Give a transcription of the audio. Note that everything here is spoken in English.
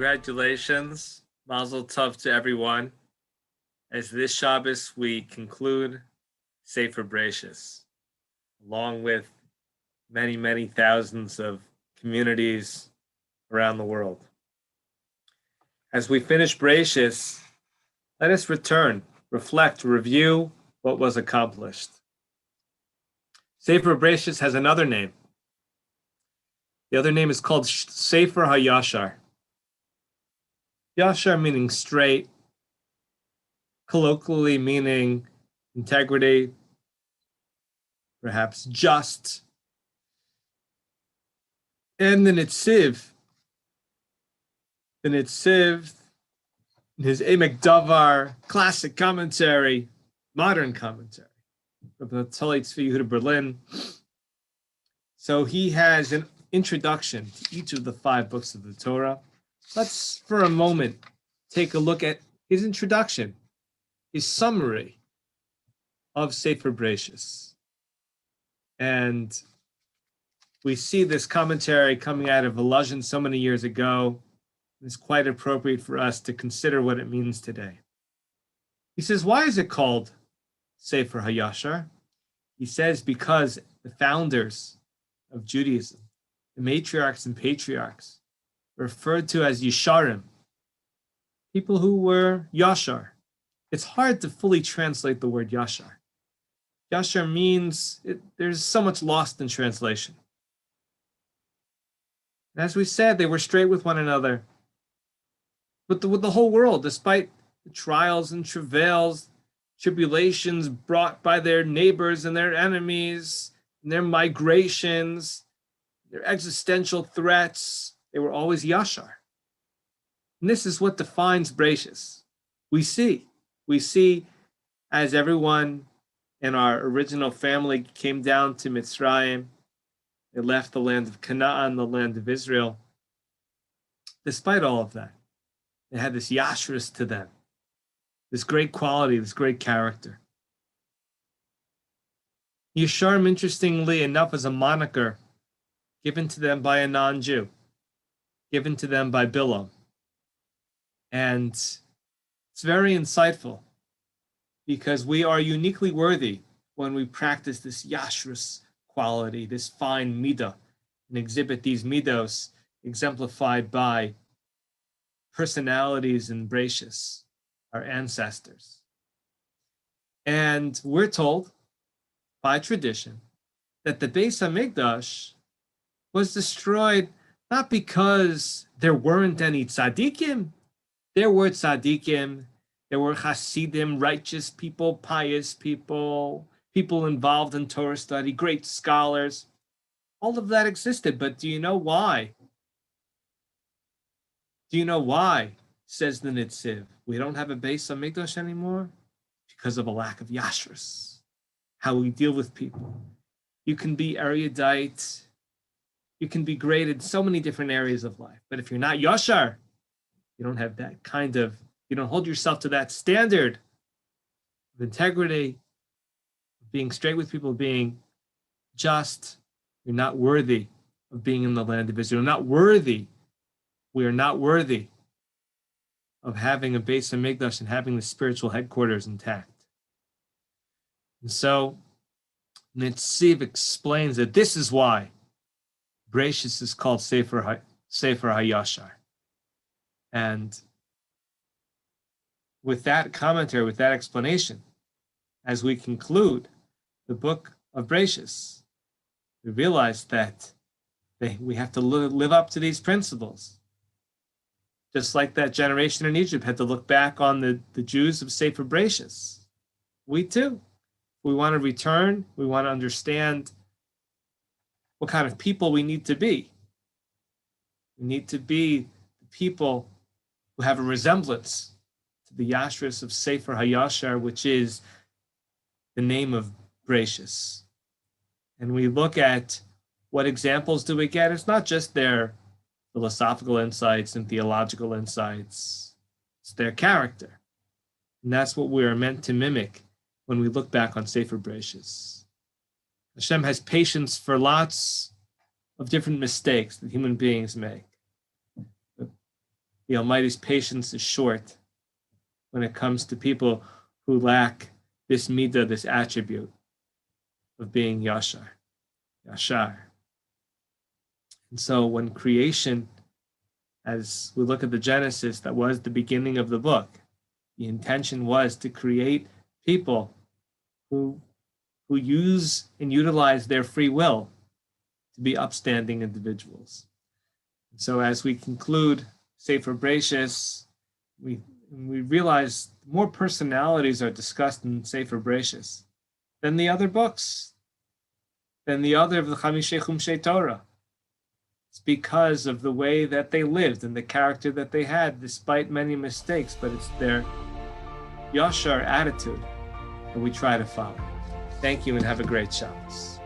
Congratulations, Mazel Tov to everyone. As this Shabbos we conclude Sefer Bereshis, along with many, many thousands of communities around the world. As we finish Bereshis, let us return, reflect, review what was accomplished. Sefer Bereshis has another name. The other name is called Sefer HaYashar. Yashar meaning straight, colloquially meaning integrity, perhaps just. And the Netziv, in his Emek Davar, classic commentary, modern commentary, of the Tzali Tzvi Yehuda Berlin. So he has an introduction to each of the 5 books of the Torah. Let's, for a moment, take a look at his introduction, his summary of Sefer Bereshis. And we see this commentary coming out of Volozhin so many years ago. It's quite appropriate for us to consider what it means today. He says, why is it called Sefer HaYashar? He says, because the founders of Judaism, the matriarchs and patriarchs, referred to as Yesharim, people who were Yashar. It's hard to fully translate the word Yashar. Yashar means, there's so much lost in translation. And as we said, they were straight with one another. But with the whole world, despite the trials and travails, tribulations brought by their neighbors and their enemies, and their migrations, their existential threats, they were always Yashar. And this is what defines Bereshis. We see as everyone in our original family came down to Mitzrayim, they left the land of Canaan, the land of Israel. Despite all of that, they had this Yashrus to them, this great quality, this great character. Yesharim, interestingly enough, is a moniker given to them by a non-Jew, given to them by Bilam. And it's very insightful because we are uniquely worthy when we practice this Yashrus quality, this fine midah, and exhibit these midos exemplified by personalities in Bereshis, our ancestors. And we're told by tradition that the Beis HaMikdash was destroyed not because there weren't any tzaddikim. There were tzaddikim, there were Hasidim, righteous people, pious people, people involved in Torah study, great scholars. All of that existed, but do you know why? Do you know why, says the Netziv, we don't have a Beis HaMikdash anymore? Because of a lack of Yashrus, how we deal with people. You can be erudite, you can be great in so many different areas of life, but if you're not Yashar, you don't have that kind of, you don't hold yourself to that standard of integrity, being straight with people, being just, you're not worthy of being in the land of Israel. We are not worthy of having a Beis HaMikdash and having the spiritual headquarters intact. And so Netziv explains that this is why Bereshis is called Sefer HaYashar. And with that commentary, with that explanation, as we conclude the book of Bereshis, we realize that we have to live up to these principles. Just like that generation in Egypt had to look back on the Jews of Sefer Bereshis. We too. We want to return. We want to understand what kind of people we need to be. We need to be the people who have a resemblance to the Yashrus of Sefer HaYashar, which is the name of Bereshis. And we look at what examples do we get. It's not just their philosophical insights and theological insights. It's their character. And that's what we are meant to mimic when we look back on Sefer Bereshis. Hashem has patience for lots of different mistakes that human beings make. the Almighty's patience is short when it comes to people who lack this midah, this attribute of being yashar. And so when creation, as we look at the Genesis, that was the beginning of the book, the intention was to create people who use and utilize their free will to be upstanding individuals. So as we conclude Sefer Bereishis, we realize more personalities are discussed in Sefer Bereishis than the other books, than the other of the Chamishei Chumshei Torah. It's because of the way that they lived and the character that they had, despite many mistakes, but it's their yashar attitude that we try to follow. Thank you and have a great Shabbos.